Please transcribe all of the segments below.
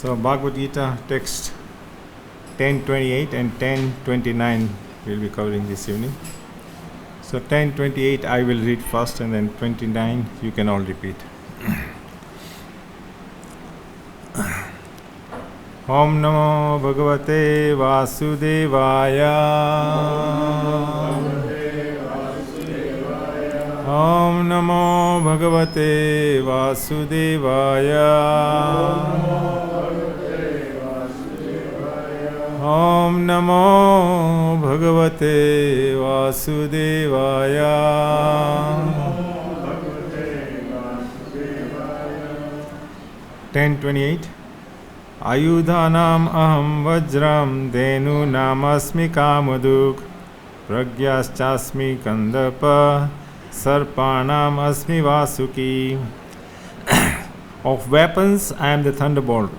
So Bhagavad Gita text 10:28 and 10:29 we'll be covering this evening. So 10:28 I will read first and then 29 you can all repeat. Om Namo Bhagavate Vasudevaya. Om Namo Bhagavate Vasudevaya. Om Namo Bhagavate Vasudevaya. 10:28 Ayudhanam aham vajram dhenu namasmi kamaduk pragyaschasmi kandapa sarpanam asmi vasuki. Of weapons I am the thunderbolt,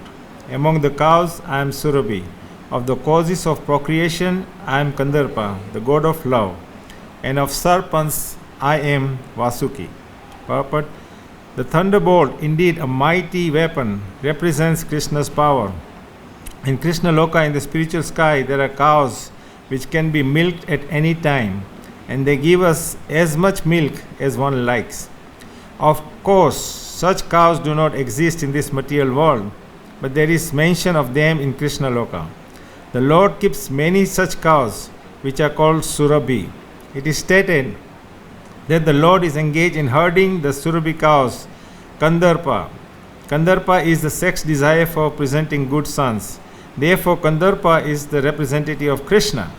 among the cows I am Surabhi, of the causes of procreation I am Kandarpa, the god of love, and of serpents I am Vasuki. Purport: the thunderbolt, indeed a mighty weapon, represents Krishna's power. In Krishna Loka, in the spiritual sky, there are cows which can be milked at any time, and they give us as much milk as one likes. Of course, such cows do not exist in this material world, but there is mention of them in Krishna Loka. The Lord keeps many such cows, which are called Surabhi. It is stated that the Lord is engaged in herding the Surabhi cows, Kandarpa. Kandarpa is the sex desire for presenting good sons. Therefore, Kandarpa is the representative of Krishna.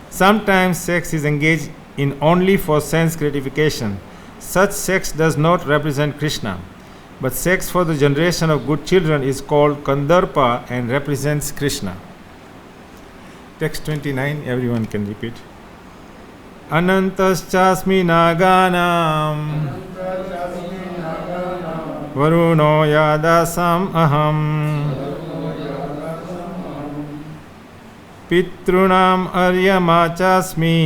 Sometimes sex is engaged in only for sense gratification. Such sex does not represent Krishna, but sex for the generation of good children is called Kandarpa and represents Krishna. Text 29, everyone can repeat. Anantaschasmi naganam varuno yadasam aham pitrunam aryamachasmi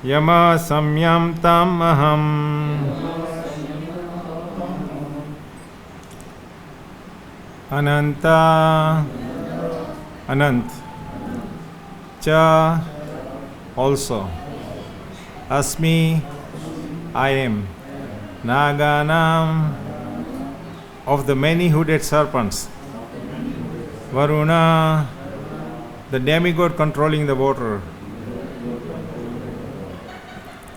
yama samyam tam aham. Ananta, Anant, Cha, also, Asmi, I am, Naganam, of the many-hooded serpents, Varuna, the demigod controlling the water,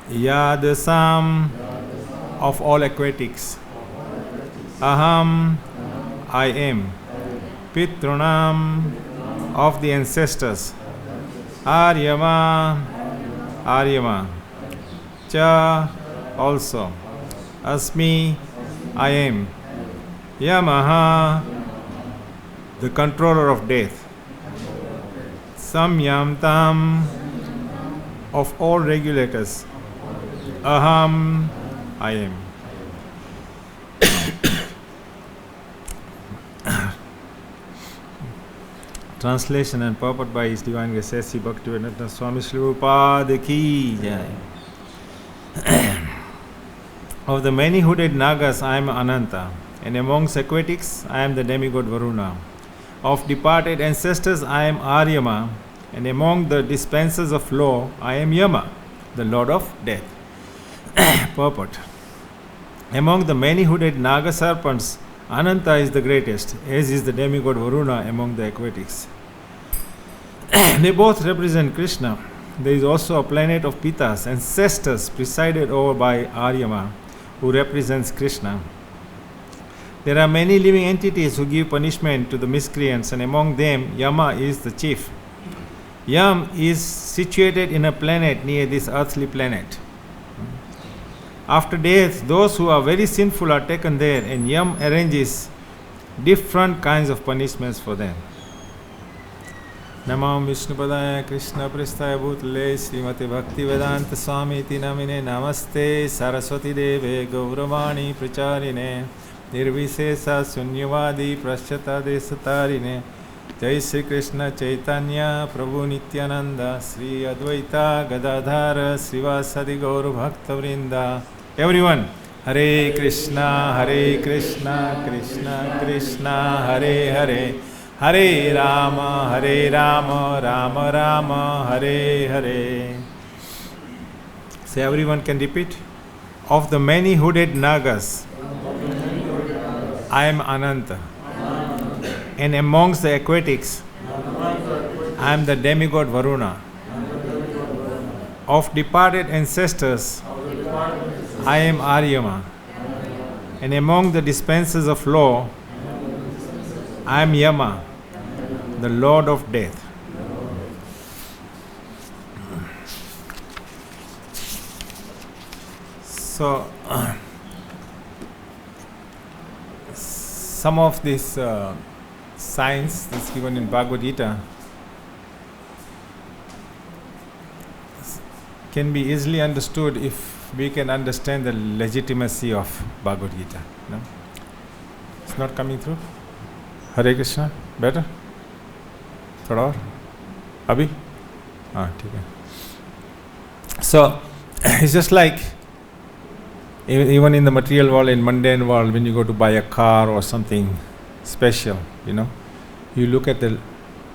Yadasam, of all aquatics, Aham, I am, Pitrunam, of the ancestors, Aryama, Aryama, Cha, also, Asmi, I am, Yamaha, the controller of death, Samyam Tam, of all regulators, Aham, I am. Translation and purport by His Divine Grace S.C. Bhaktivedanta Swami Srila Prabhupada Ki Jai. Of the many-hooded Nagas I am Ananta, and amongst aquatics I am the demigod Varuna. Of departed ancestors I am Aryama, and among the dispensers of law I am Yama, the lord of death. Purport: among the many-hooded Naga serpents, Ananta is the greatest, as is the demigod Varuna among the aquatics. They both represent Krishna. There is also a planet of Pitas, ancestors, presided over by Aryama, who represents Krishna. There are many living entities who give punishment to the miscreants, and among them Yama is the chief. Yam is situated in a planet near this earthly planet. After death, those who are very sinful are taken there, and Yam arranges different kinds of punishments for them. Namam Vishnupadaya Krishna Pristaya Bhutale Srimati Bhaktivedanta Swami Iti Namine Namaste Saraswati Deve Gauravani Pracharine Nirvisesa Sunyavadi Prasyata Desatarine Jai Sri Krishna Chaitanya Prabhu Nityananda Sri Advaita Gadadhara Srivasadi Gaura Bhakta Vrinda. Everyone, Hare Krishna, Krishna Krishna, Hare Hare, Hare Rama, Rama Rama, Hare Hare. So everyone can repeat. Of the many hooded Nagas, I am Ananta. And amongst the aquatics, I am the demigod Varuna. Of departed ancestors, I am Aryama. And among the dispensers of law, I am Yama, the Lord of Death. So, some of this science that's given in Bhagavad Gita can be easily understood if we can understand the legitimacy of Bhagavad Gita. No? It's not coming through? Hare Krishna? Better? Thoda aur? Abhi? ठीक है. So, it's just like even in the material world, in mundane world, when you go to buy a car or something special, you look at the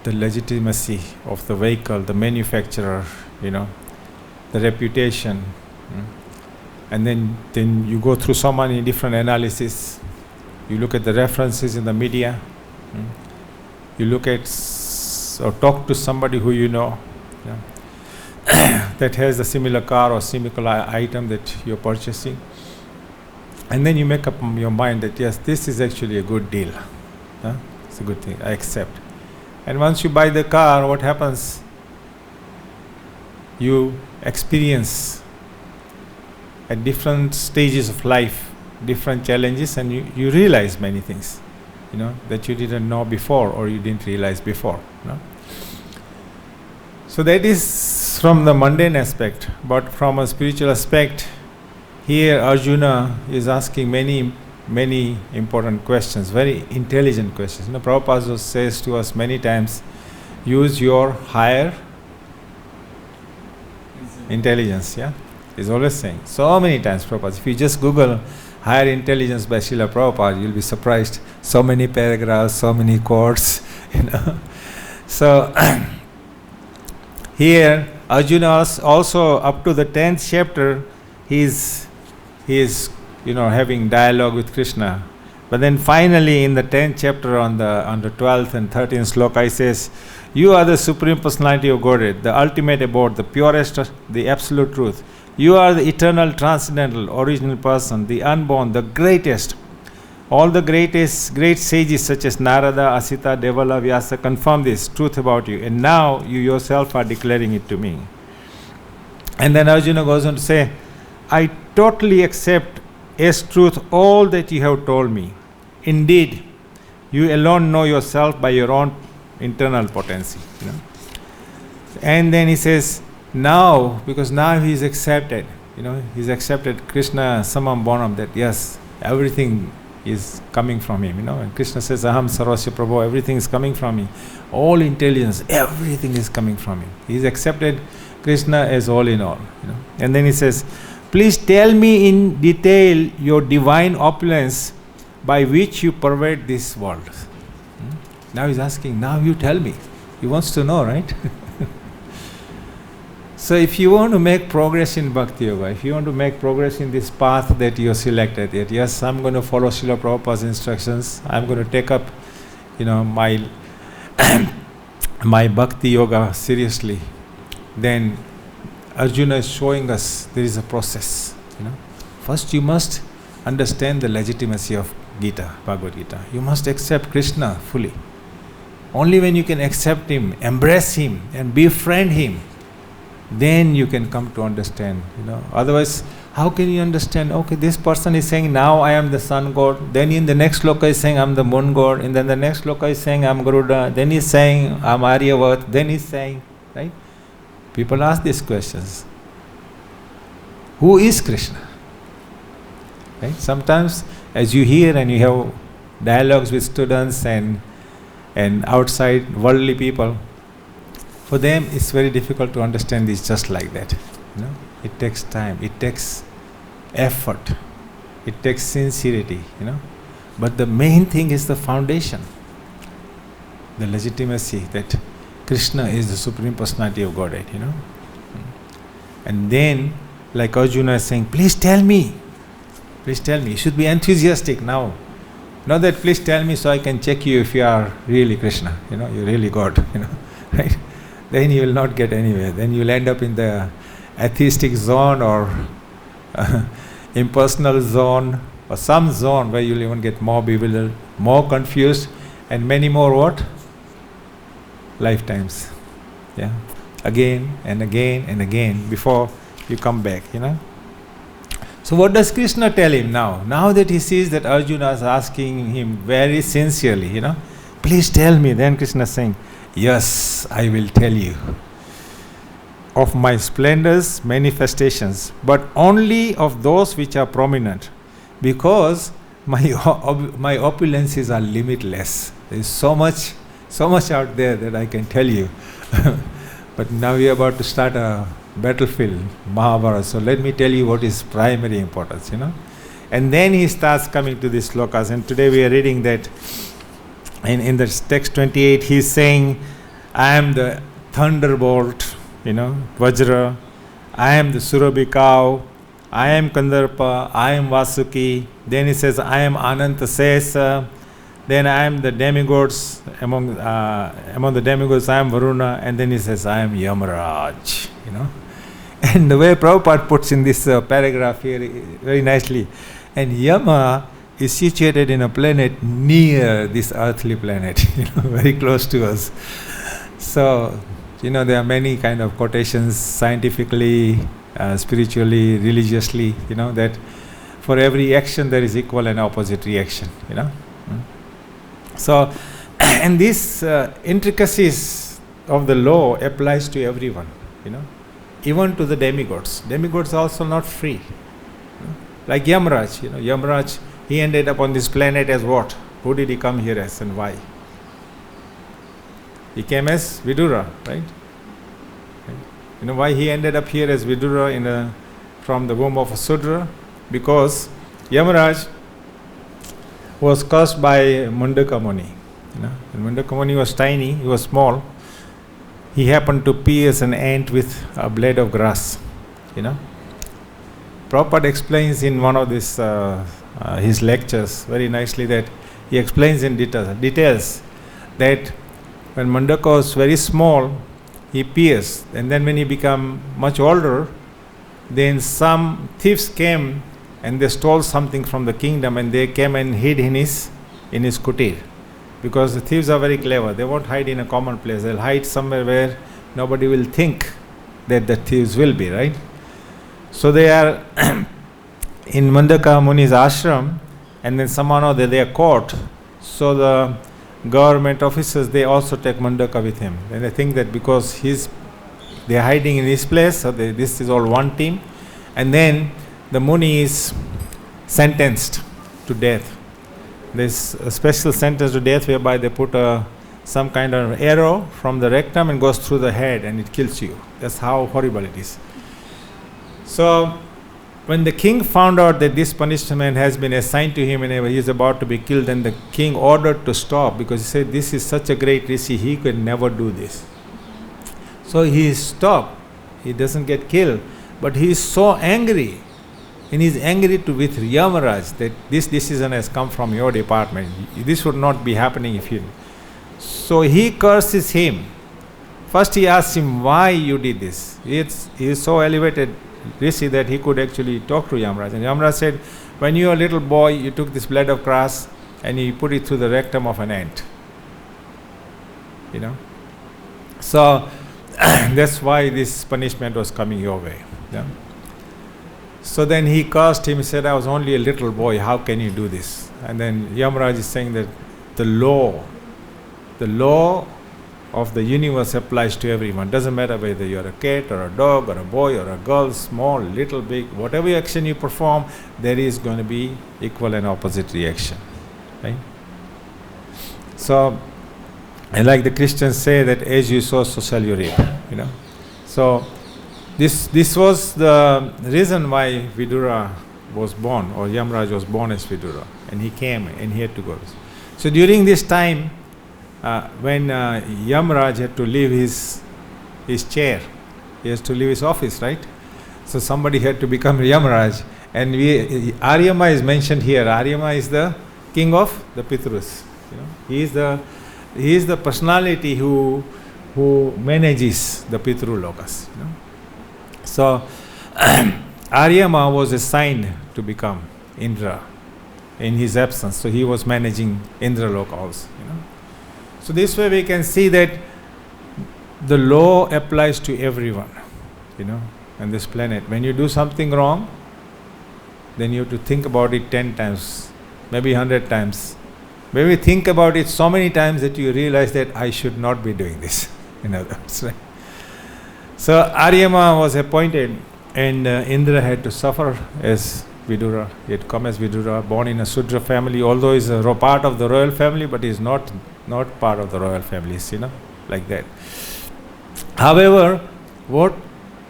legitimacy of the vehicle, the manufacturer, the reputation, and then you go through so many different analysis. You look at the references in the media, you look at or talk to somebody who you know that has a similar car or similar item that you're purchasing, and then you make up your mind that yes, this is actually a good deal. It's a good thing, I accept. And once you buy the car, what happens? You experience at different stages of life different challenges, and you realize many things that you didn't know before or you didn't realize before. So that is from the mundane aspect, but from a spiritual aspect, here Arjuna is asking many important questions, very intelligent questions. Prabhupada says to us many times, use your higher intelligence. He's always saying so many times, Prabhupada. If you just Google higher intelligence by Srila Prabhupada, you'll be surprised. So many paragraphs, so many quotes. So here Arjuna also up to the 10th chapter, he is having dialogue with Krishna. But then finally in the 10th chapter on the 12th and 13th sloka, he says, you are the Supreme Personality of Godhead, the ultimate abode, the purest, the absolute truth. You are the eternal, transcendental, original person, the unborn, the greatest. All the great sages such as Narada, Asita, Devala, Vyasa confirm this truth about you, and now you yourself are declaring it to me. And then Arjuna goes on to say, I totally accept as truth all that you have told me. Indeed, you alone know yourself by your own internal potency. And then he says, now, because now he is accepted, he's accepted Krishna Samam Bonam, that yes, everything is coming from him, and Krishna says, Aham Sarvasya Prabhu, everything is coming from me. All intelligence, everything is coming from him. He's accepted Krishna as all in all. And then he says, please tell me in detail your divine opulence by which you pervade this world. Now he's asking, now you tell me. He wants to know, right? So if you want to make progress in Bhakti Yoga, if you want to make progress in this path that you selected, that yes, I'm going to follow Srila Prabhupada's instructions, I'm going to take up, my my Bhakti Yoga seriously, then Arjuna is showing us there is a process. First you must understand the legitimacy of Gita, Bhagavad Gita. You must accept Krishna fully. Only when you can accept him, embrace him, and befriend him, then you can come to understand. Otherwise, how can you understand? Okay, this person is saying now I am the sun god. Then in the next sloka is saying I'm the moon god. And then the next sloka is saying I'm Garuda. Then he's saying I'm Aryavat. Then he's saying, right? People ask these questions. Who is Krishna? Right? Sometimes, as you hear and you have dialogues with students and outside worldly people, for them it's very difficult to understand this just like that. It takes time, it takes effort It takes sincerity, But the main thing is the foundation, the legitimacy that Krishna is the Supreme Personality of Godhead, And then, like Arjuna is saying, please tell me. You should be enthusiastic now. Not that please tell me so I can check you if you are really Krishna, you're really God, right? Then you will not get anywhere. Then you will end up in the atheistic zone or impersonal zone or some zone where you will even get more bewildered, more confused, and many more what? Lifetimes. Yeah. Again and again and again before you come back, So what does Krishna tell him now? Now that he sees that Arjuna is asking him very sincerely, please tell me. Then Krishna is saying, yes, I will tell you of my splendors, manifestations, but only of those which are prominent, because my opulences are limitless. There is so much out there that I can tell you. But now we are about to start a battlefield, Mahabharata. So let me tell you what is primary importance, And then he starts coming to these slokas. And today we are reading that in the text 28, he is saying, I am the thunderbolt, Vajra. I am the Surabhi cow. I am Kandarpa. I am Vasuki. Then he says, I am Ananta Sesa. Then I am the demigods. Among the demigods, I am Varuna. And then he says, I am Yamaraj, And the way Prabhupada puts in this paragraph here very nicely, and Yama is situated in a planet near this earthly planet, very close to us. So, there are many kind of quotations scientifically, spiritually, religiously, that for every action there is equal and opposite reaction, So, and these intricacies of the law applies to everyone, even to the demigods. Demigods are also not free. Like Yamaraj, Yamaraj, he ended up on this planet as what? Who did he come here as and why? He came as Vidura, right? Why he ended up here as Vidura from the womb of a Sudra? Because Yamaraj was cursed by Mundaka Muni. And Mundaka Muni was tiny, he was small. He happened to pierce an ant with a blade of grass. Prabhupada explains in one of his lectures very nicely that he explains in details that when Mundaka was very small, he pierced, and then when he became much older, then some thieves came and they stole something from the kingdom, and they came and hid in his kutir. Because the thieves are very clever. They won't hide in a common place. They'll hide somewhere where nobody will think that the thieves will be, right? So they are in Mundaka Muni's ashram, and then somehow or other they are caught. So the government officers, they also take Mundaka with him. And they think that because they are hiding in his place, so this is all one team. And then the Muni is sentenced to death. There's a special sentence to death whereby they put some kind of arrow from the rectum and goes through the head and it kills you. That's how horrible it is. So when the king found out that this punishment has been assigned to him and he is about to be killed, then the king ordered to stop, because he said this is such a great rishi, he could never do this. So he stopped. He doesn't get killed, but he is so angry. And he is angry with Yamaraj that this decision has come from your department. This would not be happening if you. So he curses him. First he asks him why you did this. He is so elevated rishi that he could actually talk to Yamaraj. And Yamaraj said, when you were a little boy, you took this blade of grass and you put it through the rectum of an ant. So that's why this punishment was coming your way. Yeah? So then he cursed him. He said, I was only a little boy. How can you do this? And then Yamaraj is saying that the law of the universe applies to everyone. Doesn't matter whether you're a cat or a dog or a boy or a girl, small, little, big, whatever action you perform, there is going to be equal and opposite reaction. Right? So, and like the Christians say that as you sow, so shall you reap. So this was the reason why Vidura was born, or Yamraj was born as Vidura, and he came and he had to go. So during this time, when Yamraj had to leave his chair, he has to leave his office, right? So somebody had to become Yamraj, and Aryama is mentioned here. Aryama is the king of the Pitrus. He is the personality who manages the Pitru Lokas. So Aryama was assigned to become Indra in his absence. So he was managing Indra Loka also. So this way we can see that the law applies to everyone, on this planet. When you do something wrong, then you have to think about it 10 times, maybe 100 times. Maybe think about it so many times that you realize that I should not be doing this. In other words, right? So Aryama was appointed, and Indra had to suffer as Vidura. He had come as Vidura, born in a Sudra family, although he's a part of the royal family, but he's not part of the royal families, like that. However, what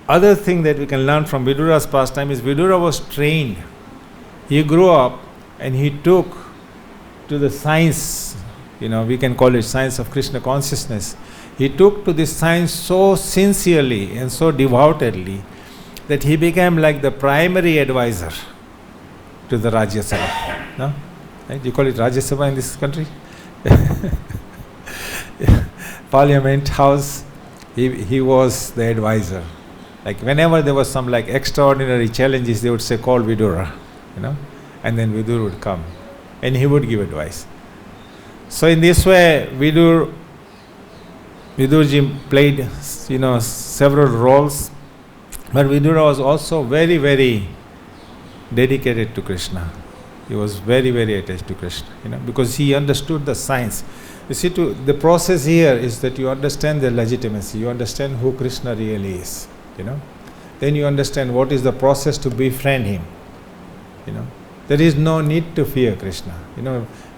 other thing that we can learn from Vidura's pastime is Vidura was trained. He grew up and he took to the science, we can call it science of Krishna consciousness. He took to this science so sincerely and so devotedly that he became like the primary advisor to the Rajya Sabha. No? Right? You call it Rajya Sabha in this country? Parliament House, he was the advisor. Like whenever there was some like extraordinary challenges, they would say, call Vidura, and then Vidura would come and he would give advice. So in this way, Vidurji played, several roles, but Vidura was also very, very dedicated to Krishna. He was very, very attached to Krishna, because he understood the science. You see, the process here is that you understand the legitimacy, you understand who Krishna really is, Then you understand what is the process to befriend him, There is no need to fear Krishna.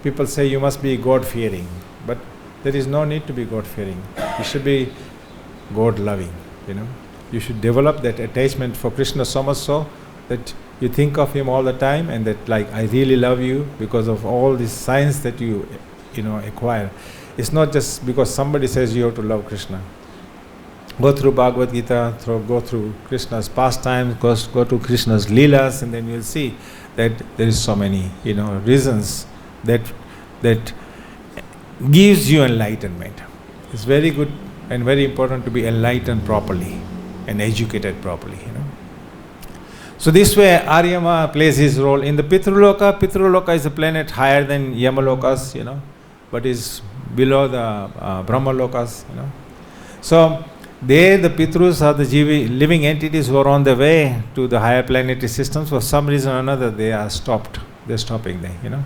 People say you must be God-fearing, but there is no need to be God-fearing. You should be God-loving, You should develop that attachment for Krishna so much so that you think of him all the time, and that I really love you because of all this science that you acquire. It's not just because somebody says you have to love Krishna. Go through Bhagavad Gita, go through Krishna's pastimes, go to Krishna's Leelas, and then you'll see that there is so many, reasons that gives you enlightenment. It's very good and very important to be enlightened properly and educated properly, So this way Aryama plays his role in the Pitruloka. Pitruloka is a planet higher than Yamalokas, but is below the Brahmalokas, So there the Pitrus are the living entities who are on the way to the higher planetary systems. For some reason or another, they are stopped. They're stopping there,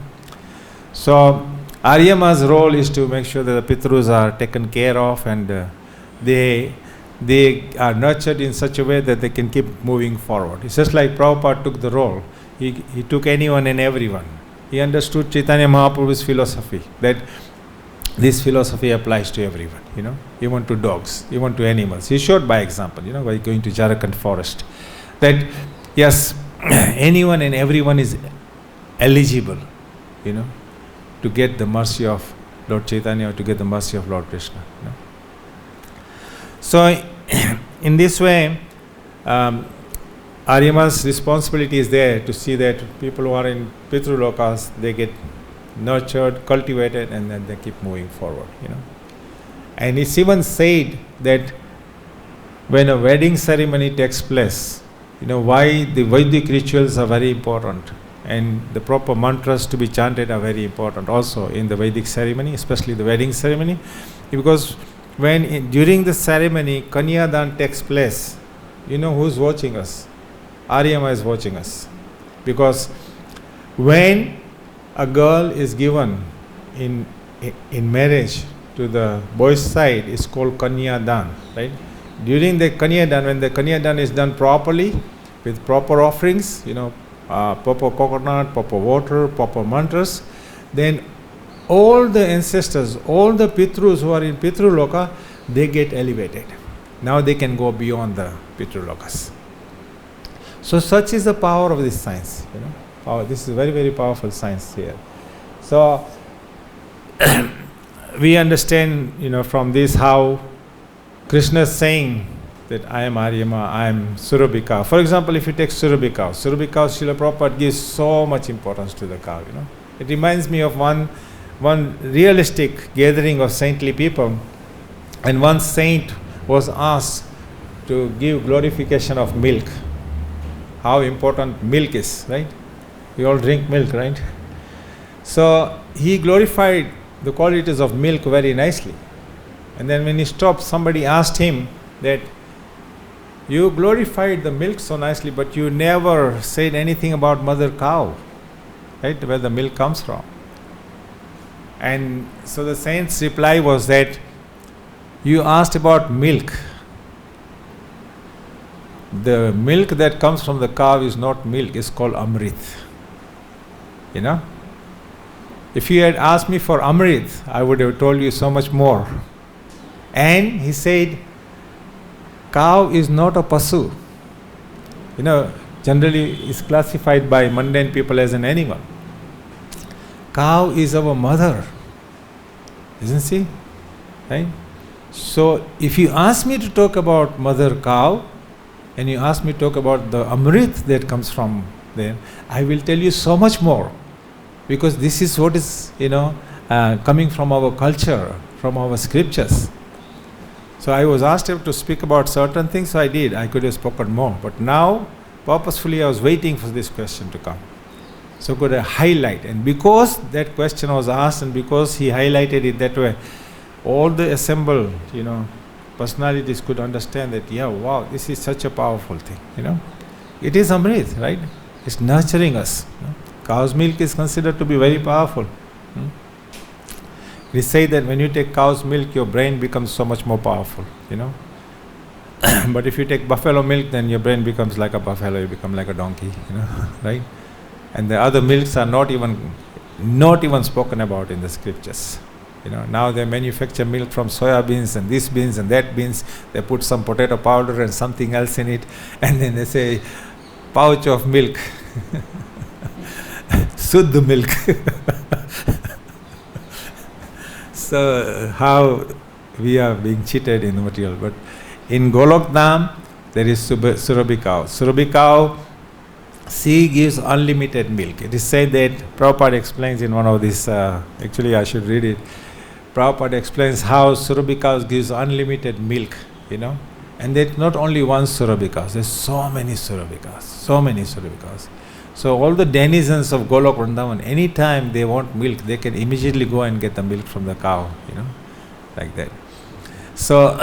So Aryama's role is to make sure that the Pitrus are taken care of, and they are nurtured in such a way that they can keep moving forward. It's just like Prabhupada took the role. He took anyone and everyone. He understood Chaitanya Mahaprabhu's philosophy, that this philosophy applies to everyone, even to dogs, even to animals. He showed by example, by going to Jharkhand forest, that yes, anyone and everyone is eligible, to get the mercy of Lord Chaitanya or to get the mercy of Lord Krishna. So in this way, Aryama's responsibility is there to see that people who are in Pitrulokas, they get nurtured, cultivated, and then they keep moving forward, And it's even said that when a wedding ceremony takes place, why the Vedic rituals are very important, and the proper mantras to be chanted are very important also in the Vedic ceremony, especially the wedding ceremony, because during the ceremony Kanyadan takes place, who's watching us? Aryama is watching us, because when a girl is given in marriage to the boy's side, it's called Kanyadan, right? During the Kanyadan, when the Kanyadan is done properly, with proper offerings, proper coconut, proper water, proper mantras, then all the ancestors, all the Pitrus who are in Pitruloka, they get elevated. Now they can go beyond the Pitrulokas. So such is the power of this science. This is very, very powerful science here. So we understand, from this how Krishna is saying that I am Aryama, I am Surabhi cow. For example, if you take Surabhi cow, Srila Prabhupada gives so much importance to the cow. It reminds me of one realistic gathering of saintly people, and one saint was asked to give glorification of milk. How important milk is, right? We all drink milk, right? So he glorified the qualities of milk very nicely. And then when he stopped, somebody asked him that, you glorified the milk so nicely, but you never said anything about mother cow, right? Where the milk comes from. And so the saint's reply was that, you asked about milk. The milk that comes from the cow is not milk, it's called Amrit. If you had asked me for Amrit, I would have told you so much more. And he said, cow is not a pasu. Generally is classified by mundane people as an animal. Cow is our mother, isn't she? Right? So if you ask me to talk about mother cow, and you ask me to talk about the Amrit that comes from there, I will tell you so much more. Because this is what is, coming from our culture, from our scriptures. So I was asked to speak about certain things, so I did. I could have spoken more. But now, purposefully, I was waiting for this question to come. So could I highlight? And because that question was asked, and because he highlighted it that way, all the assembled, personalities could understand that, wow, this is such a powerful thing, It is Amrit, right? It's nurturing us. Cow's milk is considered to be very powerful. We say that when you take cow's milk, your brain becomes so much more powerful, But if you take buffalo milk, then your brain becomes like a buffalo, you become like a donkey, right? And the other milks are not even spoken about in the scriptures. Now they manufacture milk from soya beans and this beans and that beans. They put some potato powder and something else in it, and then they say, pouch of milk, Suddha milk. So how we are being cheated in the material. But in Golok Dham, there is Surabhi cow. Surabhi cow, she gives unlimited milk. It is said that Prabhupada explains in one of these, actually I should read it. Prabhupada explains how Surabhi cow gives unlimited milk, And there's not only one Surabhi cow, there's so many Surabhi cows. So all the denizens of Golok Vrindavan, anytime they want milk, they can immediately go and get the milk from the cow, like that. So,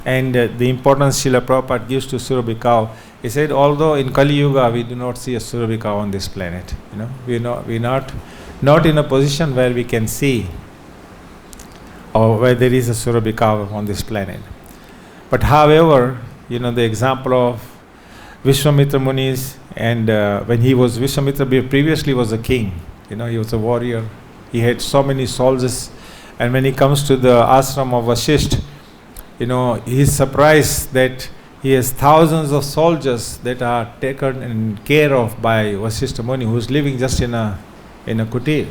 and the importance Srila Prabhupada gives to Surabhi cow, he said, although in Kali Yuga we do not see a Surabhi cow on this planet, we're not in a position where we can see or where there is a Surabhi cow on this planet. But however, the example of Vishwamitra Muni's, and when he was Vishwamitra previously was a king, he was a warrior, he had so many soldiers, and when he comes to the ashram of Vasishtha, he is surprised that he has thousands of soldiers that are taken care of by Vasishtha Muni, who is living just in a kutir,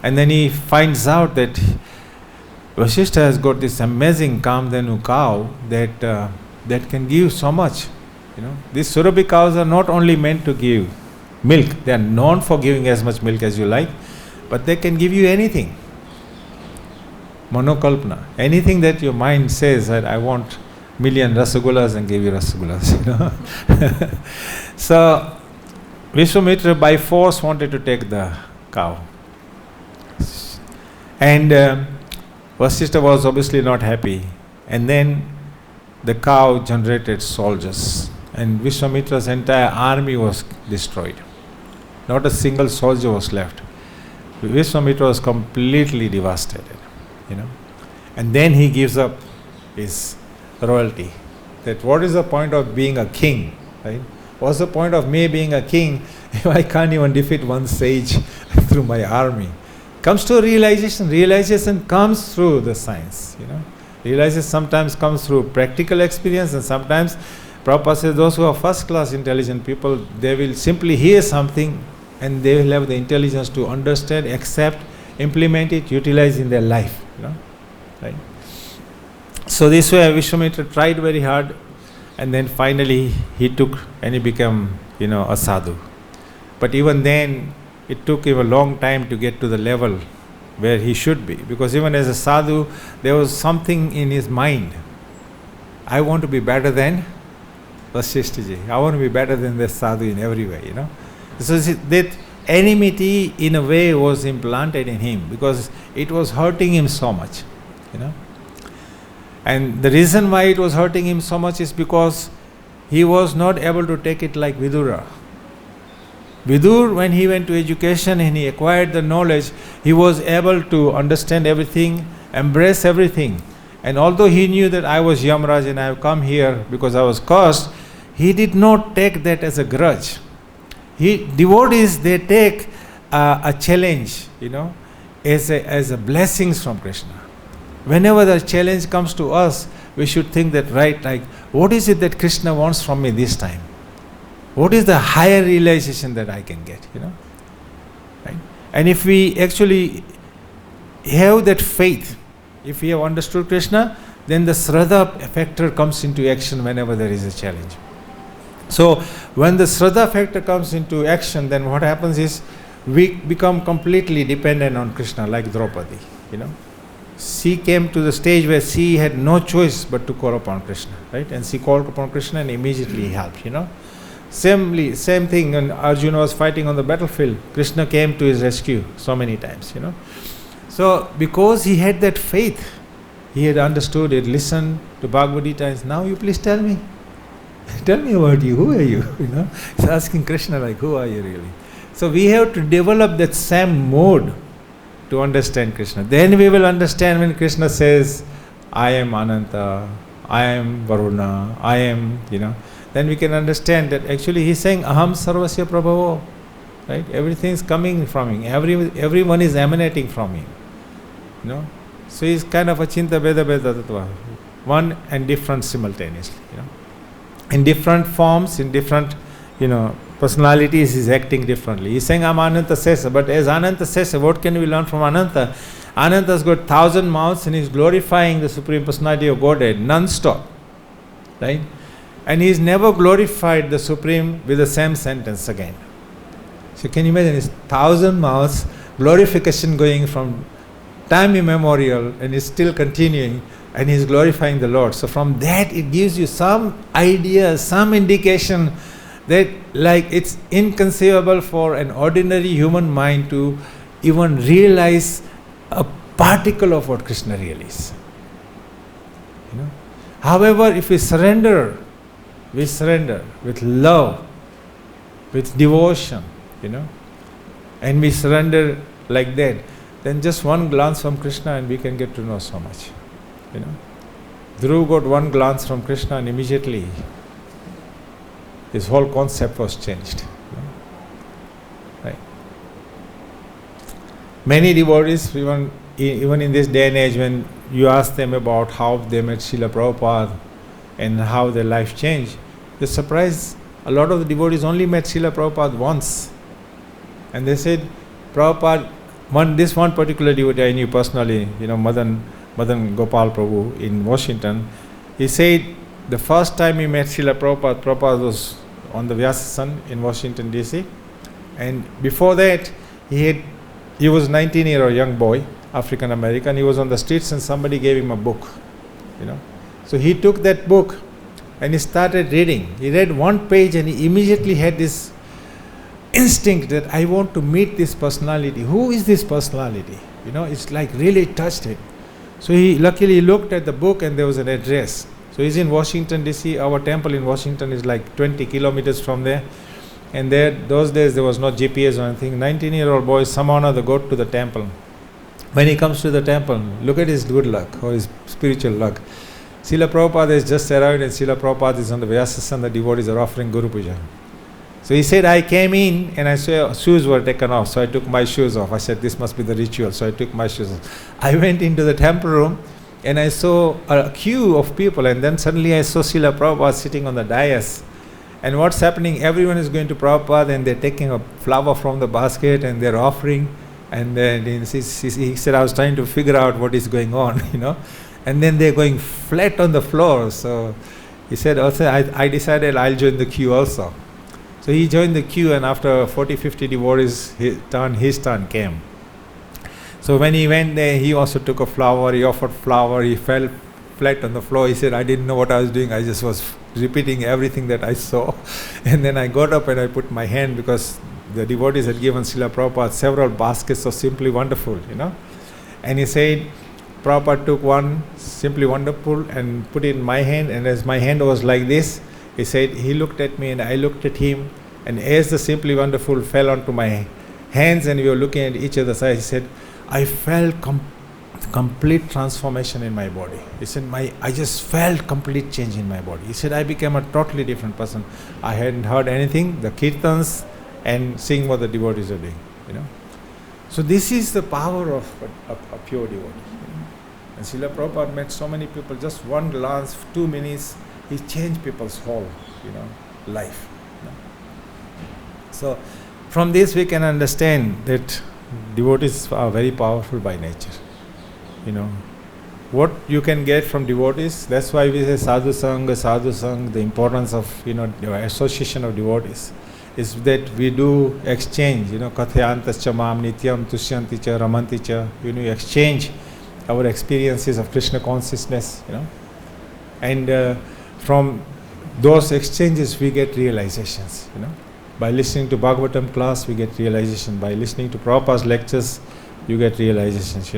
and then he finds out that Vasishtha has got this amazing Kamdhenu cow that can give so much. These Surabhi cows are not only meant to give milk, they are known for giving as much milk as you like, but they can give you anything. Manokalpana, anything that your mind says that I want million rasagullas and give you rasagullas, So Vishwamitra by force wanted to take the cow. And Vasishtha was obviously not happy. And then the cow generated soldiers. And Vishwamitra's entire army was destroyed. Not a single soldier was left. Vishwamitra was completely devastated, And then he gives up his royalty. That what is the point of being a king, right? What's the point of me being a king if I can't even defeat one sage through my army? Comes to a realization. Realization comes through the science, Realization sometimes comes through practical experience, and sometimes Prabhupada says those who are first class intelligent people, they will simply hear something and they will have the intelligence to understand, accept, implement it, utilize in their life. Right? So this way Vishwamitra tried very hard, and then finally he took and he became, a sadhu. But even then, it took him a long time to get to the level where he should be, because even as a sadhu, there was something in his mind. I want to be better than Vasishthaji. I want to be better than the sadhu in every way, So that enmity in a way was implanted in him because it was hurting him so much, And the reason why it was hurting him so much is because he was not able to take it like Vidura. Vidur, when he went to education and he acquired the knowledge, he was able to understand everything, embrace everything. And although he knew that I was Yamraj and I have come here because I was cursed, he did not take that as a grudge. Devotees, they take a challenge, as a blessings from Krishna. Whenever the challenge comes to us, we should think that, right, what is it that Krishna wants from me this time? What is the higher realization that I can get, Right? And if we actually have that faith, if we have understood Krishna, then the Shraddha factor comes into action whenever there is a challenge. So when the Shraddha factor comes into action, then what happens is we become completely dependent on Krishna, like Draupadi, She came to the stage where she had no choice but to call upon Krishna, right? And she called upon Krishna and immediately he helped, Same thing when Arjuna was fighting on the battlefield, Krishna came to his rescue so many times, So because he had that faith, he had understood, he had listened to Bhagavad Gita, and now you please tell me. Tell me about you, who are you? He's asking Krishna who are you really? So we have to develop that same mode to understand Krishna. Then we will understand when Krishna says, I am Ananta, I am Varuna, I am, then we can understand that actually he's saying Aham Sarvasya Prabhavo, right? Everything is coming from him. Everyone is emanating from him. So he's kind of a Chinta Veda Veda Tattva, one and different simultaneously. In different forms, in different, personalities, he's acting differently. He's saying I'm Ananta Sesa, but as Ananta Sesa, what can we learn from Ananta? Ananta's got 1,000 mouths and he's glorifying the Supreme Personality of Godhead non-stop, right? And he's never glorified the Supreme with the same sentence again. So can you imagine, it's 1,000 mouths, glorification going from time immemorial, and it's still continuing, and he's glorifying the Lord. So from that it gives you some idea, some indication that it's inconceivable for an ordinary human mind to even realize a particle of what Krishna really is. However, if we surrender with love, with devotion, and we surrender like that, then just one glance from Krishna and we can get to know so much. Dhruv got one glance from Krishna and immediately his whole concept was changed. Right? Many devotees, even in this day and age, when you ask them about how they met Srila Prabhupada and how their life changed, they're surprised. A lot of the devotees only met Srila Prabhupada once. And they said, Prabhupada, this one particular devotee I knew personally, Madan Gopal Prabhu in Washington, he said the first time he met Srila Prabhupada, Prabhupada was on the Vyasasan in Washington DC, and before that he was 19-year-old young boy, African American. He was on the streets and somebody gave him a book, So he took that book and he started reading. He read one page and he immediately had this instinct that I want to meet this personality. Who is this personality? It's like really touched him. So he luckily looked at the book and there was an address. So he's in Washington DC. Our temple in Washington is like 20 kilometers from there. And those days there was no GPS or anything. 19-year-old boy somehow or other got to the temple. When he comes to the temple, look at his good luck or his spiritual luck. Srila Prabhupada has just arrived and Srila Prabhupada is on the Vyasasan. The devotees are offering Guru Puja. So he said, I came in and I saw shoes were taken off. So I took my shoes off. I said, this must be the ritual. So I took my shoes off. I went into the temple room and I saw a queue of people, and then suddenly I saw Srila Prabhupada sitting on the dais. And what's happening? Everyone is going to Prabhupada, and they're taking a flower from the basket and they're offering. And then he said, I was trying to figure out what is going on, And then they're going flat on the floor. So he said, also, I decided I'll join the queue also. So he joined the queue, and after 40-50 devotees, his turn came. So when he went there, he also took a flower, he offered flower, he fell flat on the floor. He said, I didn't know what I was doing, I just was repeating everything that I saw. And then I got up and I put my hand, because the devotees had given Srila Prabhupada several baskets of Simply Wonderful, And he said, Prabhupada took one Simply Wonderful and put it in my hand, and as my hand was like this, he said, he looked at me and I looked at him, and as the Simply Wonderful fell onto my hands and we were looking at each other's eyes, he said, I felt complete transformation in my body. He said, I just felt complete change in my body. He said, I became a totally different person. I hadn't heard anything, the kirtans and seeing what the devotees are doing, So this is the power of a pure devotee. And Srila Prabhupada met so many people, just one glance, 2 minutes, he changed people's whole, life. So from this we can understand that devotees are very powerful by nature. What you can get from devotees, that's why we say sadhu sangha, the importance of the association of devotees is that we do exchange, kathayantascha mam nityam tushyanti cha ramanti cha, you exchange our experiences of Krishna consciousness, and from those exchanges we get realizations, By listening to Bhagavatam class, we get realization. By listening to Prabhupada's lectures, you get realizations,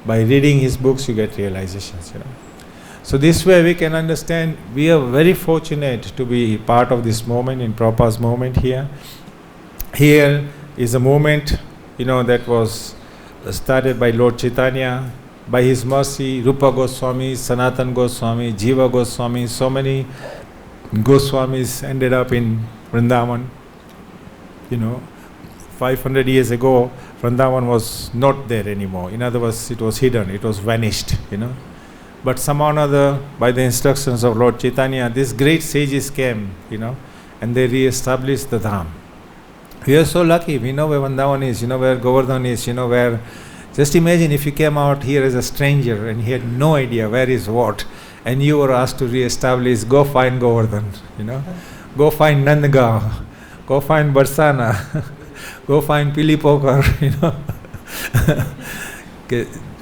By reading his books, you get realizations, So this way we can understand, we are very fortunate to be part of this moment, in Prabhupada's moment here. Here is a moment, that was started by Lord Chaitanya. By his mercy, Rupa Goswami, Sanatan Goswami, Jiva Goswami, so many Goswamis ended up in Vrindavan. 500 years ago, Vrindavan was not there anymore. In other words, it was hidden, it was vanished, But somehow or another, by the instructions of Lord Chaitanya, these great sages came, and they re-established the Dham. We are so lucky, we know where Vrindavan is, where Govardhan is, where... Just imagine if you came out here as a stranger and you had no idea where is what, and you were asked to re-establish, go find Govardhan, Go find Nandgaon, go find Barsana, go find Pilipokar,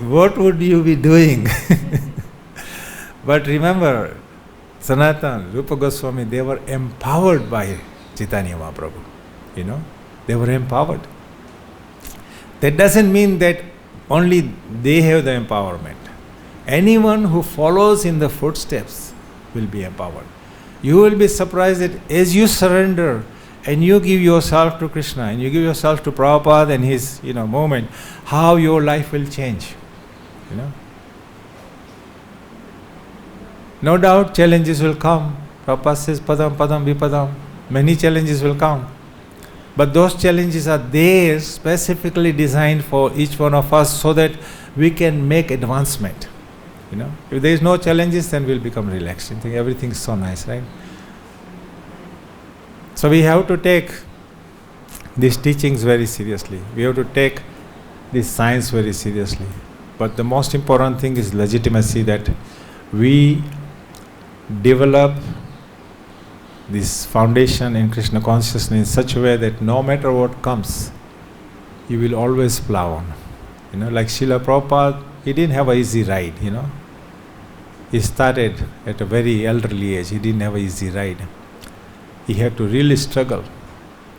What would you be doing? But remember, Sanatan, Rupa Goswami, they were empowered by Chaitanya Mahaprabhu, They were empowered. That doesn't mean that only they have the empowerment. Anyone who follows in the footsteps will be empowered. You will be surprised that as you surrender and you give yourself to Krishna and you give yourself to Prabhupada and his movement, how your life will change. No doubt challenges will come. Prabhupada says padam padam vipadam. Many challenges will come. But those challenges are there specifically designed for each one of us so that we can make advancement. If there is no challenges, then we'll become relaxed and think everything is so nice, right? So we have to take these teachings very seriously. We have to take this science very seriously. But the most important thing is legitimacy, that we develop this foundation in Krishna consciousness in such a way that no matter what comes, you will always plow on. Like Srila Prabhupada, he didn't have an easy ride, He started at a very elderly age. He didn't have an easy ride. He had to really struggle.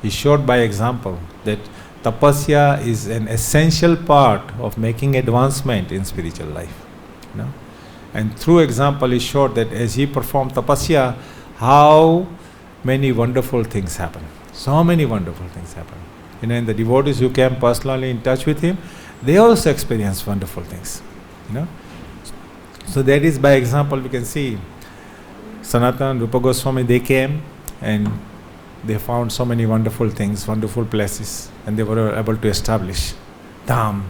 He showed by example that tapasya is an essential part of making advancement in spiritual life. And through example, he showed that as he performed tapasya, how many wonderful things happen. So many wonderful things happen. And the devotees who came personally in touch with him, they also experienced wonderful things. So that is by example we can see Sanatan, Rupa Goswami, they came and they found so many wonderful things, wonderful places, and they were able to establish Dham.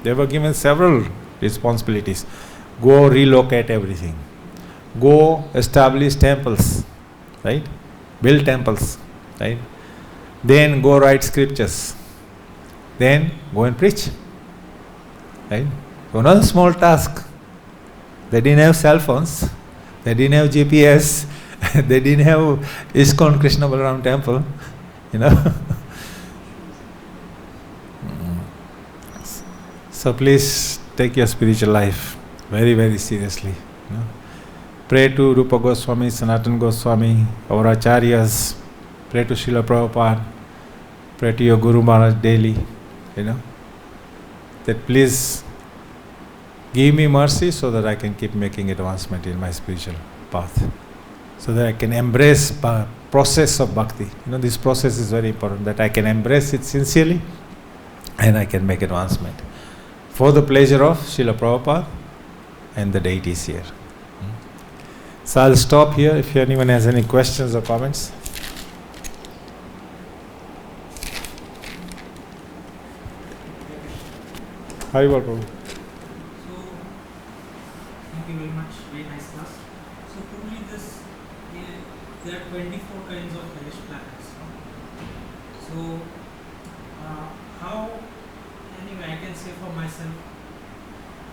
They were given several responsibilities. Go relocate everything. Go establish temples, right? Build temples, right? Then go write scriptures. Then go and preach, right? So not a small task. They didn't have cell phones. They didn't have GPS. They didn't have ISKCON Krishna Balaram temple, you know. So please take your spiritual life very, very seriously. You know. Pray to Rupa Goswami, Sanatana Goswami, our acharyas. Pray to Srila Prabhupada. Pray to your Guru Maharaj daily. You know, that please give me mercy so that I can keep making advancement in my spiritual path, so that I can embrace the process of bhakti. You know, this process is very important, that I can embrace it sincerely and I can make advancement for the pleasure of Srila Prabhupada and the deities here. So I'll stop here if anyone has any questions or comments. Haribol Prabhu. So, thank you very much. Very nice class. So, probably there are 24 kinds of hellish planets. So, how, anyway, I can say for myself,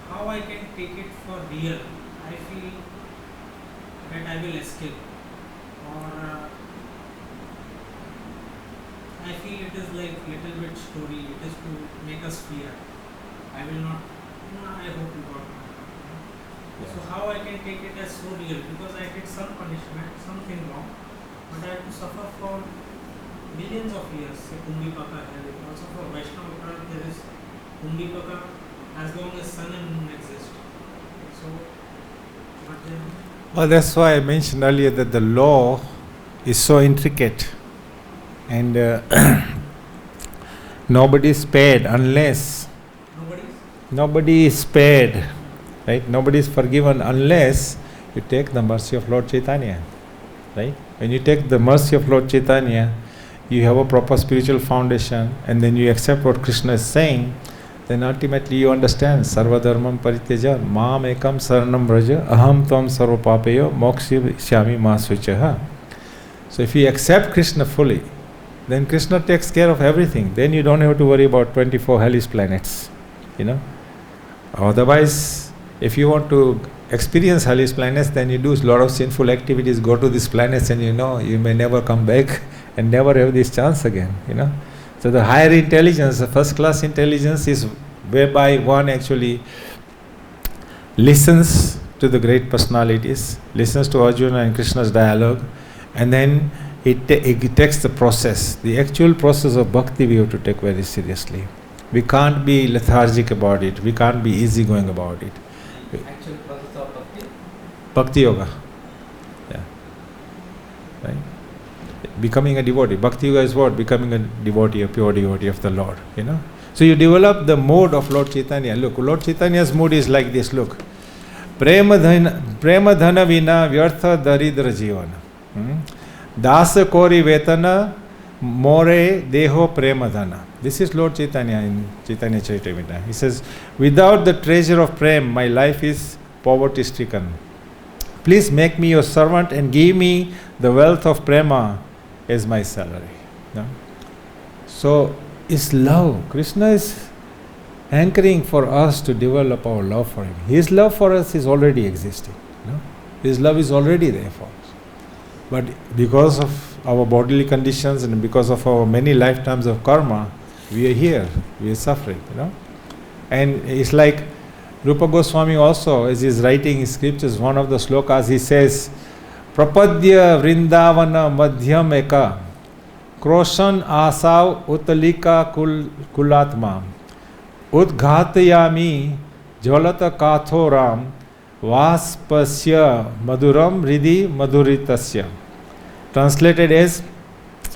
how I can take it for real. I feel that I will escape, or I feel it is like little bit story. It is to make us fear. I will not. No, I hope you got it. So how I can take it as so real? Because I did some punishment, something wrong, but I have to suffer for millions of years. Say Kundipaka, also for Vaishnava Prana there is Kundipaka as long as sun and moon exist. So, but then. Well, that's why I mentioned earlier that the law is so intricate, and nobody is spared unless nobody is spared, right? Nobody is forgiven unless you take the mercy of Lord Chaitanya, right? When you take the mercy of Lord Chaitanya, you have a proper spiritual foundation, and then you accept what Krishna is saying. Then ultimately you understand Sarva Dharmam Parityaja Mam Ekam Saranam Vraja Aham Tvam Sarva Papeyo Mokshishyami Ma Suchaha. So if you accept Krishna fully, then Krishna takes care of everything. Then you don't have to worry about 24 hellish planets, you know. Otherwise, if you want to experience hellish planets, then you do a lot of sinful activities, go to these planets, and you know you may never come back and never have this chance again, you know. So the higher intelligence, the first class intelligence, is whereby one actually listens to the great personalities, listens to Arjuna and Krishna's dialogue, and then it takes the process. The actual process of bhakti we have to take very seriously. We can't be lethargic about it. We can't be easygoing about it. Actual process of bhakti? Bhakti yoga. Yeah. Right? Becoming a devotee. Bhakti yoga is what? Becoming a devotee, a pure devotee of the Lord. You know. So you develop the mode of Lord Chaitanya. Look, Lord Chaitanya's mood is like this. Look, prema dhana vina vyartha daridra jivana. Dasa kori vetana more deho prema dhana. This is Lord Chaitanya in Chaitanya Charitamrita. He says, without the treasure of prem, my life is poverty stricken. Please make me your servant and give me the wealth of prema as my salary. No? So, it's love. Krishna is anchoring for us to develop our love for him. His love for us is already existing. No? His love is already there for us. But because of our bodily conditions and because of our many lifetimes of karma, we are here, we are suffering, you know. And it's like Rupa Goswami also, as he's writing his scriptures, one of the slokas, he says, Prapadya Vrindavana Madhyam Eka Kroshan Asav Utalika Kulatma Udghatayami Jvalata Kathoram Vaspasya Maduram Ridi Maduritasya. Translated as,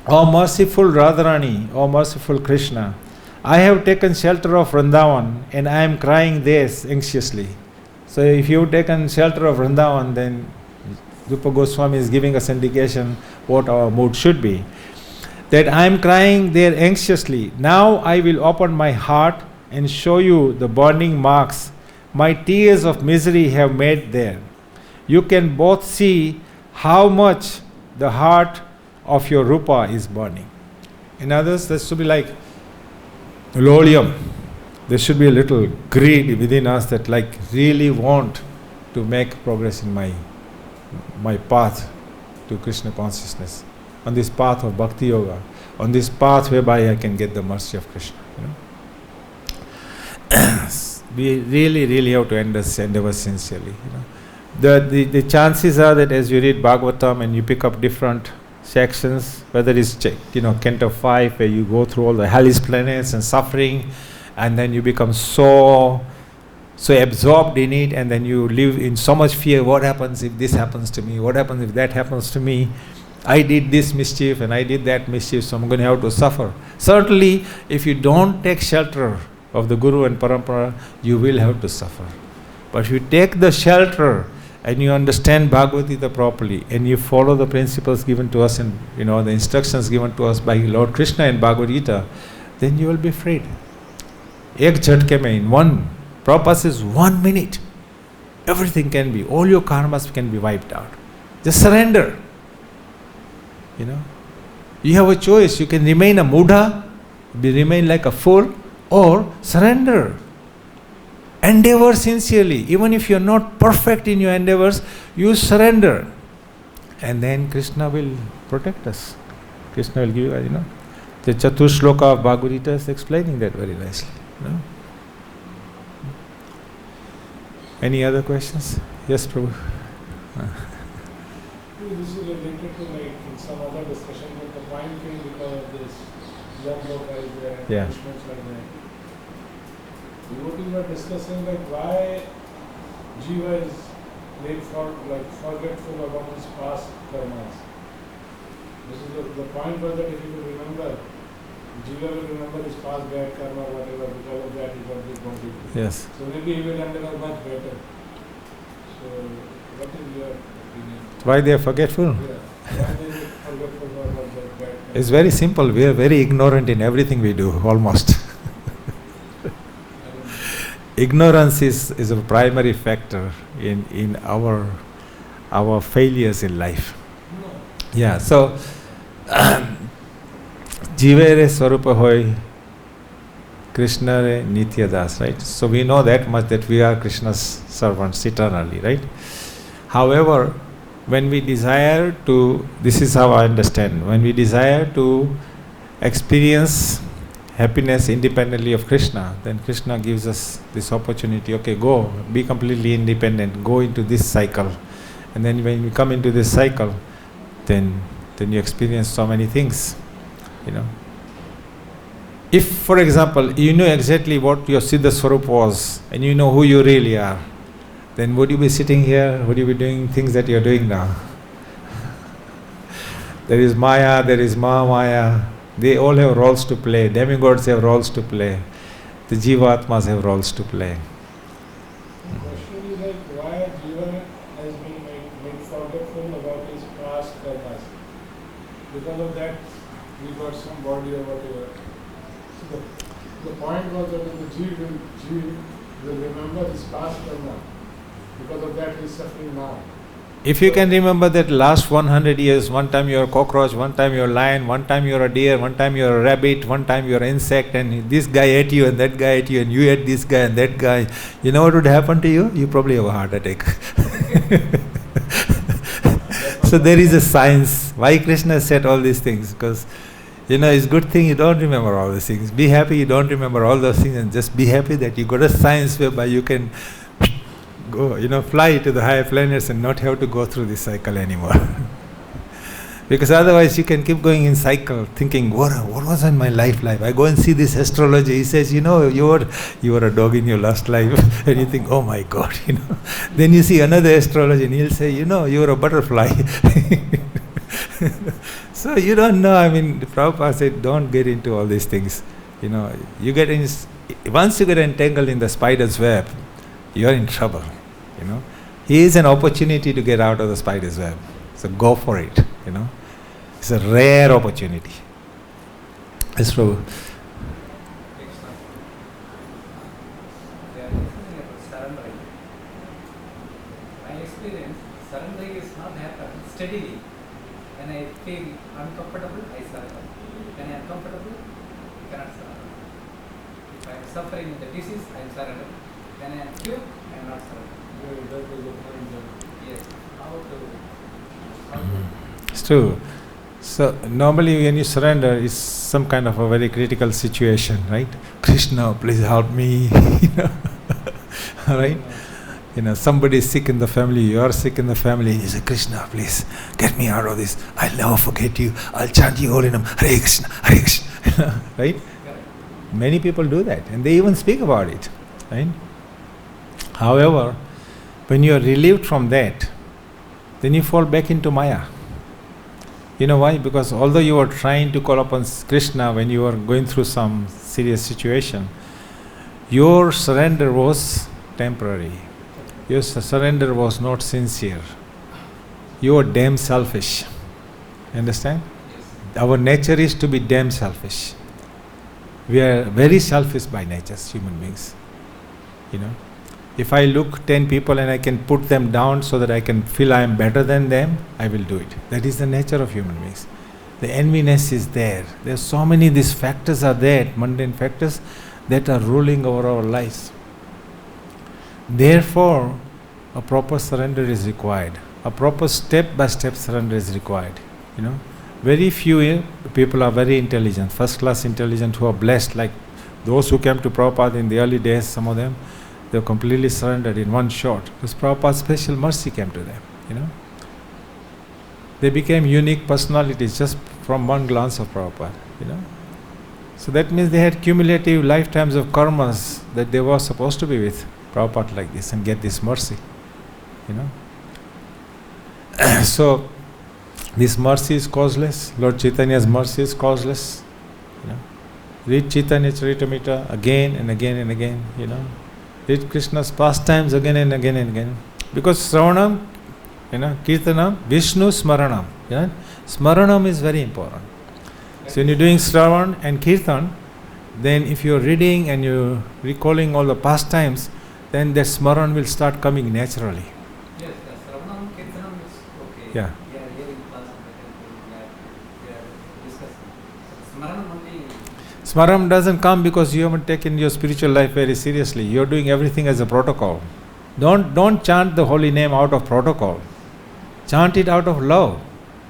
O merciful Radharani, O merciful Krishna, I have taken shelter of Vrindavan and I am crying this anxiously. So if you have taken shelter of Vrindavan, then Rupa Goswami is giving us indication what our mood should be. That I am crying there anxiously. Now I will open my heart and show you the burning marks my tears of misery have made there. You can both see how much the heart of your rupa is burning. In others, there should be like lolium. There should be a little greed within us that like really want to make progress in my path to Krishna consciousness, on this path of bhakti yoga, on this path whereby I can get the mercy of Krishna. We really have to endeavor sincerely. The chances are that as you read Bhagavatam and you pick up different sections, whether it's Canto 5 where you go through all the hellish planets and suffering, and then you become so absorbed in it, and then you live in so much fear. What happens if this happens to me? What happens if that happens to me? I did this mischief and I did that mischief, so I'm going to have to suffer. Certainly, if you don't take shelter of the Guru and Parampara, you will have to suffer. But if you take the shelter and you understand Bhagavad Gita properly, and you follow the principles given to us and the instructions given to us by Lord Krishna in Bhagavad Gita, then you will be freed. Ek jhatke mein, in one, Prabhupada says 1 minute, everything can be, all your karmas can be wiped out. Just surrender. You have a choice. You can remain a mudha, remain like a fool, or surrender. Endeavor sincerely. Even if you are not perfect in your endeavors, you surrender. And then Krishna will protect us. Krishna will give you, the Chatush Shloka of Bhagavad Gita is explaining that very nicely. Any other questions? Yes, Prabhu. This is related to in some other discussion, but the point came because of this young loka is there, Yeah. punishments like that. Devotees were discussing why Jiva is forgetful about his past karmas. This is the point was that if you could remember, Jiva will remember his past bad karma, whatever, because of that he got this body. Yes. So maybe he will end up much better. So what is your opinion? Why they are forgetful? Yeah. Why they are forgetful about that bad karma? It's very simple. We are very ignorant in everything we do, almost. Ignorance is a primary factor in our failures in life. No. Yeah, so Jivere Swarupa Hoy Krishna Re Nitya Das, right? So we know that much, that we are Krishna's servants eternally, right? However, when we desire to, this is how I understand, when we desire to experience happiness independently of Krishna, then Krishna gives us this opportunity, okay, go, be completely independent, go into this cycle. And then when you come into this cycle, then you experience so many things, If, for example, you know exactly what your Siddha Swarup was, and you know who you really are, then would you be sitting here, would you be doing things that you're doing now? There is Maya, there is Mahamaya. They all have roles to play. Demigods have roles to play. The Jivatmas have roles to play. The question is why Jiva has been made forgetful about his past karmas. Because of that, we got some body or whatever. So the point was that the Jiva will remember his past karma. Because of that, he is suffering now. If you can remember that last 100 years, one time you're a cockroach, one time you're a lion, one time you're a deer, one time you're a rabbit, one time you're an insect, and this guy ate you and that guy ate you and you ate this guy and that guy, you know what would happen to you? You probably have a heart attack. So there is a science. Why Krishna said all these things? Because, it's a good thing you don't remember all these things. Be happy you don't remember all those things, and just be happy that you got a science whereby you can go, fly to the higher planets and not have to go through this cycle anymore. Because otherwise you can keep going in cycle, thinking, what was in my life? I go and see this astrologer. He says, you were a dog in your last life. And you think, oh my God, Then you see another astrologer and he'll say, you were a butterfly. So you don't know. Prabhupada said, don't get into all these things. You get in, once you get entangled in the spider's web, you're in trouble. Here's an opportunity to get out of the spider's web. So go for it. It's a rare opportunity. Yes, Prabhu. They are talking about surrendering. experience, surrendering is not happening steadily. When I feel uncomfortable, I surrender. When I am comfortable, I cannot surrender. If I am suffering with the disease, I am surrender. When I am cured, I am not surrender. That was the point that Yes. How to It's true. So normally when you surrender, it's some kind of a very critical situation, right? Krishna, please help me. You know, right? You know, somebody is sick in the family, you are sick in the family, and you say, Krishna, please get me out of this. I'll never forget you. I'll chant your holy name. Hare Krishna, Hare Krishna. Right? correct? Many people do that, and they even speak about it, right? However, when you are relieved from that, then you fall back into Maya. You know why? Because although you were trying to call upon Krishna when you were going through some serious situation, your surrender was temporary. Your surrender was not sincere. You were damn selfish. Understand? Yes. Our nature is to be damn selfish. We are very selfish by nature, human beings. You know, if I look 10 people and I can put them down so that I can feel I am better than them, I will do it. That is the nature of human beings. The enviness is there. There are so many, these factors are there, mundane factors that are ruling over our lives. Therefore, a proper surrender is required. A proper step-by-step surrender is required. You know, very few people are very intelligent, first-class intelligent, who are blessed, like those who came to Prabhupada in the early days, some of them, they were completely surrendered in one shot. Because Prabhupada's special mercy came to them, you know. They became unique personalities just from one glance of Prabhupada, you know. So that means they had cumulative lifetimes of karmas that they were supposed to be with Prabhupada like this and get this mercy, you know. So this mercy is causeless. Lord Chaitanya's mercy is causeless, you know. Read Chaitanya Charitamrita again and again and again, you know. Read Krishna's pastimes again and again and again. Because Sravanam, you know, Kirtanam, Vishnu Smaranam. You know? Smaranam is very important. So when you're doing Sravan and Kirtan, then if you're reading and you're recalling all the pastimes, then that Smaran will start coming naturally. Yes, the Sravanam Kirtanam is okay. Yeah. We are hearing class of the temple, we are discussing. Smaranam only. Smaran doesn't come because you haven't taken your spiritual life very seriously. You're doing everything as a protocol. Don't chant the holy name out of protocol. Chant it out of love.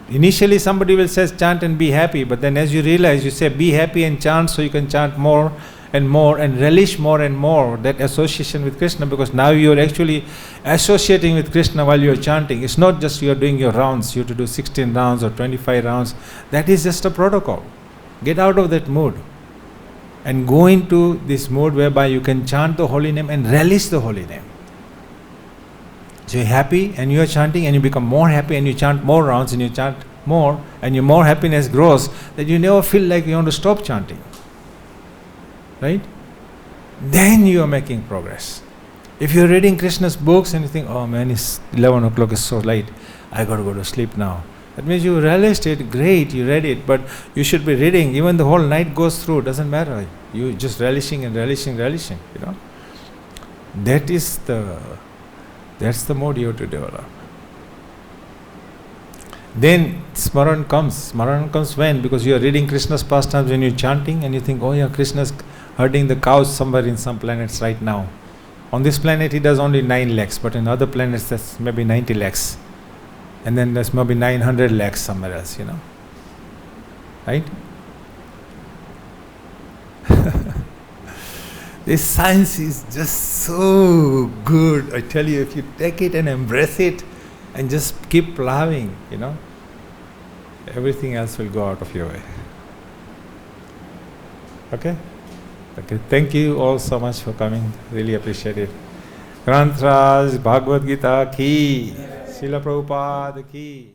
Initially somebody will say chant and be happy, but then as you realize, you say be happy and chant so you can chant more and more and relish more and more that association with Krishna, because now you're actually associating with Krishna while you're chanting. It's not just you're doing your rounds, you have to do 16 rounds or 25 rounds. That is just a protocol. Get out of that mood and go into this mode whereby you can chant the holy name and relish the holy name. So you're happy and you're chanting and you become more happy and you chant more rounds and you chant more and your more happiness grows that you never feel like you want to stop chanting. Right? Then you are making progress. If you're reading Krishna's books and you think, oh man, it's 11 o'clock, it's so late, I got to go to sleep now. That means you realized it, great, you read it, but you should be reading, even the whole night goes through, doesn't matter. You just relishing and relishing, you know. That's the mode you have to develop. Then Smaran comes. Smaran comes when? Because you are reading Krishna's pastimes when you're chanting and you think, oh yeah, Krishna's herding the cows somewhere in some planets right now. On this planet he does only 9 lakhs, but in other planets that's maybe 90 lakhs. And then there's maybe 900 lakhs somewhere else, you know. Right? This science is just so good. I tell you, if you take it and embrace it and just keep plowing, you know, everything else will go out of your way. Okay? Okay. Thank you all so much for coming. Really appreciate it. Granth Raj, Bhagavad Gita ki, Srila Prabhupada ki.